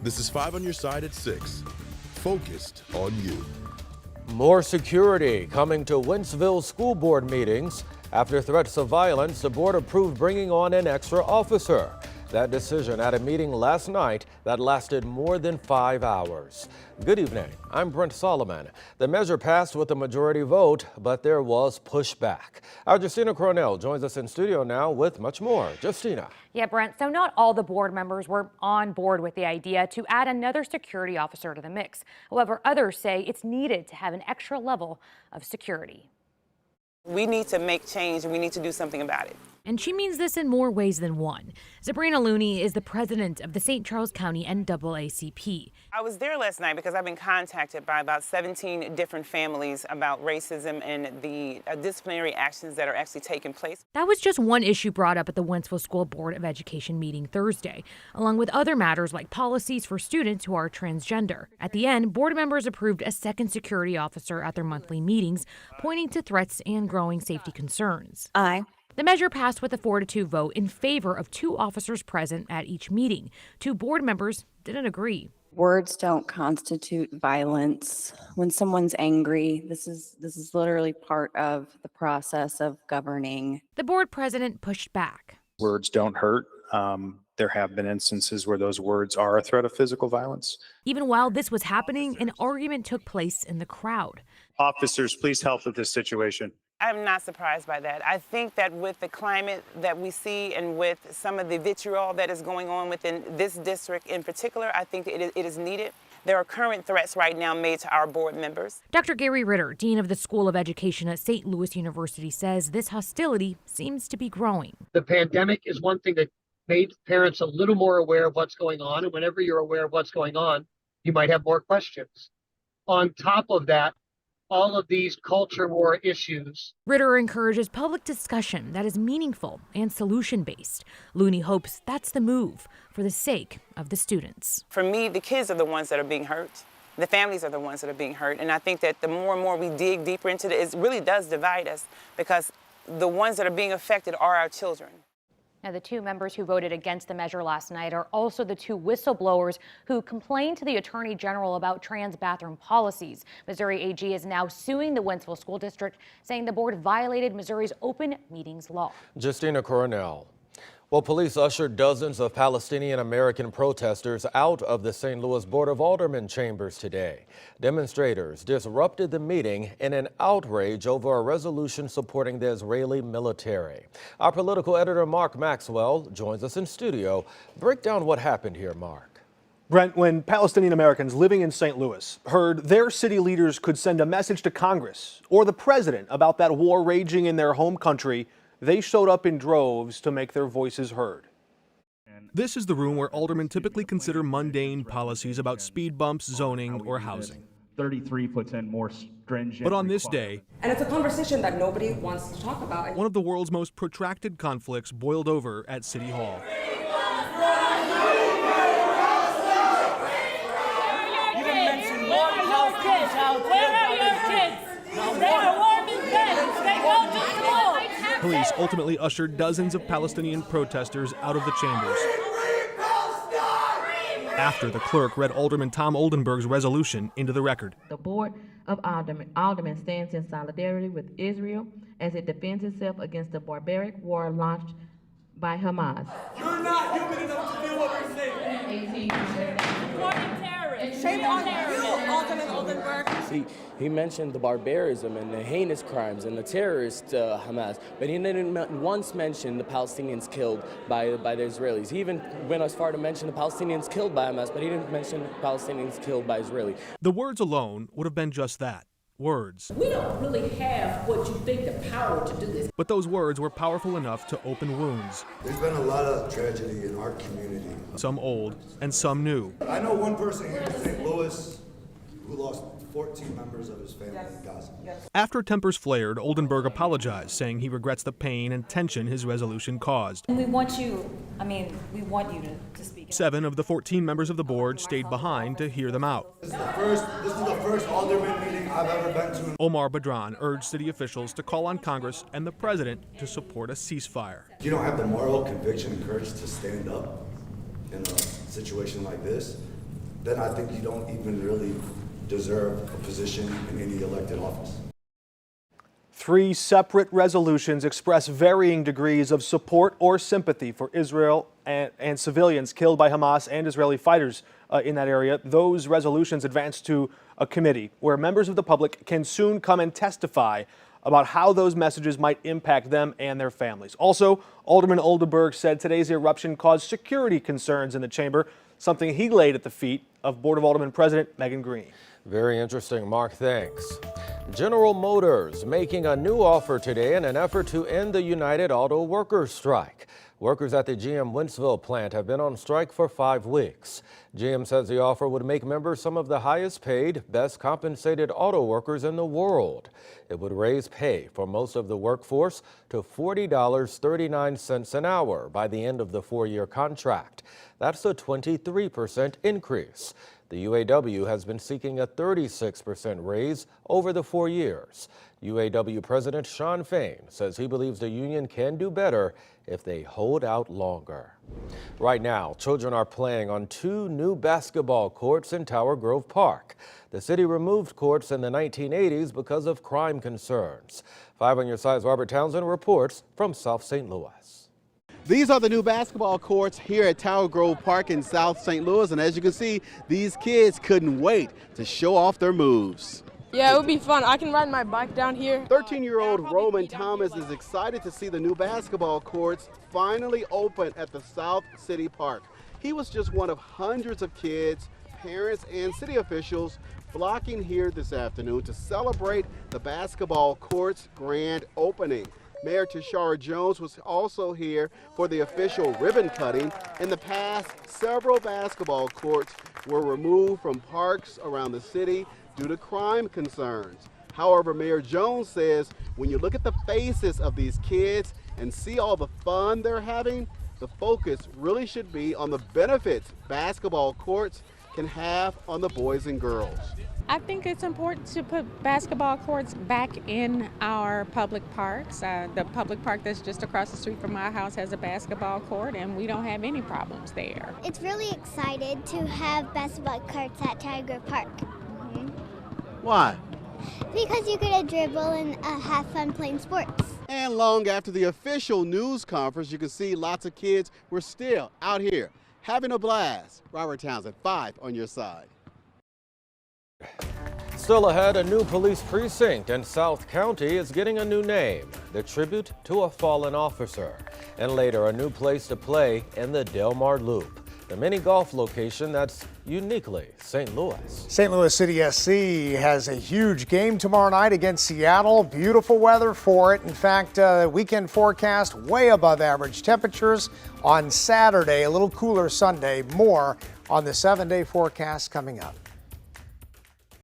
This is 5 on your side at 6. Focused on you. More security coming to Wentzville school board meetings. After threats of violence, the board approved bringing on an extra officer. That decision at a meeting last night that lasted more than 5 hours. Good evening. I'm Brent Solomon. The measure passed with a majority vote, but there was pushback. Our Justina Coronel joins us in studio now with much more. Justina. Yeah, Brent, so not all the board members were on board with the idea to add another security officer to the mix. However, others say it's needed to have an extra level of security. We need to make change and we need to do something about it. And she means this in more ways than one. Sabrina Looney is the president of the St. Charles County NAACP. I was there last night because I've been contacted by about 17 different families about racism and the disciplinary actions that are actually taking place. That was just one issue brought up at the Wentzville School Board of Education meeting Thursday, along with other matters like policies for students who are transgender. At the end, board members approved a second security officer at their monthly meetings, pointing to threats and growing safety concerns. Aye. The measure passed with a 4-2 vote in favor of 2 officers present at each meeting. 2 board members didn't agree. Words don't constitute violence. When someone's angry, this is literally part of the process of governing. The board president pushed back. Words don't hurt. There have been instances where those words are a threat of physical violence. Even while this was happening, an argument took place in the crowd. Officers, please help with this situation. I'm not surprised by that. I think that with the climate that we see and with some of the vitriol that is going on within this district in particular, I think it is needed. There are current threats right now made to our board members. Dr. Gary Ritter, dean of the School of Education at St. Louis University, says this hostility seems to be growing. The pandemic is one thing that made parents a little more aware of what's going on. And whenever you're aware of what's going on, you might have more questions. On top of that, all of these culture war issues. Ritter encourages public discussion that is meaningful and solution-based. Looney hopes that's the move for the sake of the students. For me, the kids are the ones that are being hurt. The families are the ones that are being hurt. And I think that the more and more we dig deeper into it, it really does divide us because the ones that are being affected are our children. Now, the 2 members who voted against the measure last night are also the 2 whistleblowers who complained to the Attorney General about trans bathroom policies. Missouri AG is now suing the Wentzville School District, saying the board violated Missouri's open meetings law. Justina Coronel. Well, police ushered dozens of Palestinian-American protesters out of the St. Louis Board of Aldermen chambers today. Demonstrators disrupted the meeting in an outrage over a resolution supporting the Israeli military. Our political editor, Mark Maxwell, joins us in studio. Break down what happened here, Mark. Brent, when Palestinian Americans living in St. Louis heard their city leaders could send a message to Congress or the president about that war raging in their home country, they showed up in droves to make their voices heard. This is the room where aldermen typically consider mundane policies about speed bumps, zoning, or housing. 33 puts in more stringent. But on this day, and it's a conversation that nobody wants to talk about. One of the world's most protracted conflicts boiled over at City Hall. Police ultimately ushered dozens of Palestinian protesters out of the chambers. After the clerk read Alderman Tom Oldenburg's resolution into the record. The Board of Aldermen stands in solidarity with Israel as it defends itself against the barbaric war launched by Hamas. You're not human enough to do what we're saying. Shame on you, Alderman Oldenburg. See, he mentioned the barbarism and the heinous crimes and the terrorist Hamas, but he didn't once mention the Palestinians killed by the Israelis. He even went as far to mention the Palestinians killed by Hamas, but he didn't mention the Palestinians killed by Israeli. The words alone would have been just that. Words. We don't really have what you think the power to do this. But those words were powerful enough to open wounds. There's been a lot of tragedy in our community. Some old and some new. I know one person here in St. Louis who lost 14 members of his family in Gaza. After tempers flared, Oldenburg apologized, saying he regrets the pain and tension his resolution caused. And we want you to speak. 7 of the 14 members of the board stayed behind to hear them out. This is the first alderman meeting I've ever been to. Omar Badran urged city officials to call on Congress and the president to support a ceasefire. You don't have the moral conviction and courage to stand up in a situation like this. then I think you don't even really deserve a position in any elected office. 3 separate resolutions express varying degrees of support or sympathy for Israel and civilians killed by Hamas and Israeli fighters in that area. Those resolutions advanced to a committee where members of the public can soon come and testify about how those messages might impact them and their families. Also, Alderman Oldenburg said today's eruption caused security concerns in the chamber, something he laid at the feet of Board of Aldermen President Megan Green. Very interesting, Mark. Thanks. General Motors making a new offer today in an effort to end the United Auto Workers strike. Workers at the GM Wentzville plant have been on strike for 5 weeks. GM says the offer would make members some of the highest paid, best compensated auto workers in the world. It would raise pay for most of the workforce to $40.39 an hour by the end of the 4-year contract. That's a 23% increase. The UAW has been seeking a 36% raise over the 4 years. UAW President Shawn Fain says he believes the union can do better if they hold out longer. Right now, children are playing on 2 new basketball courts in Tower Grove Park. The city removed courts in the 1980s because of crime concerns. 5 on your side's Robert Townsend reports from South St. Louis. These are the new basketball courts here at Tower Grove Park in South St. Louis, and as you can see, these kids couldn't wait to show off their moves. Yeah, it would be fun. I can ride my bike down here. 13-year-old Roman Thomas is excited to see the new basketball courts finally open at the South City Park. He was just one of hundreds of kids, parents, and city officials flocking here this afternoon to celebrate the basketball courts' grand opening. Mayor Tashara Jones was also here for the official ribbon cutting. In the past, several basketball courts were removed from parks around the city due to crime concerns. However, Mayor Jones says when you look at the faces of these kids and see all the fun they're having, the focus really should be on the benefits basketball courts can have on the boys and girls. I think it's important to put basketball courts back in our public parks. The public park that's just across the street from my house has a basketball court, and we don't have any problems there. It's really excited to have basketball courts at Tiger Park. Why? Because you get to dribble and have fun playing sports. And long after the official news conference, you can see lots of kids were still out here having a blast. Robert Townsend, 5 on your side. Still ahead, a new police precinct in South County is getting a new name, the tribute to a fallen officer. And later, a new place to play in the Del Mar Loop, the mini golf location that's uniquely St. Louis. St. Louis City SC has a huge game tomorrow night against Seattle. Beautiful weather for it. In fact, weekend forecast way above average temperatures on Saturday, a little cooler Sunday. More on the 7-day forecast coming up.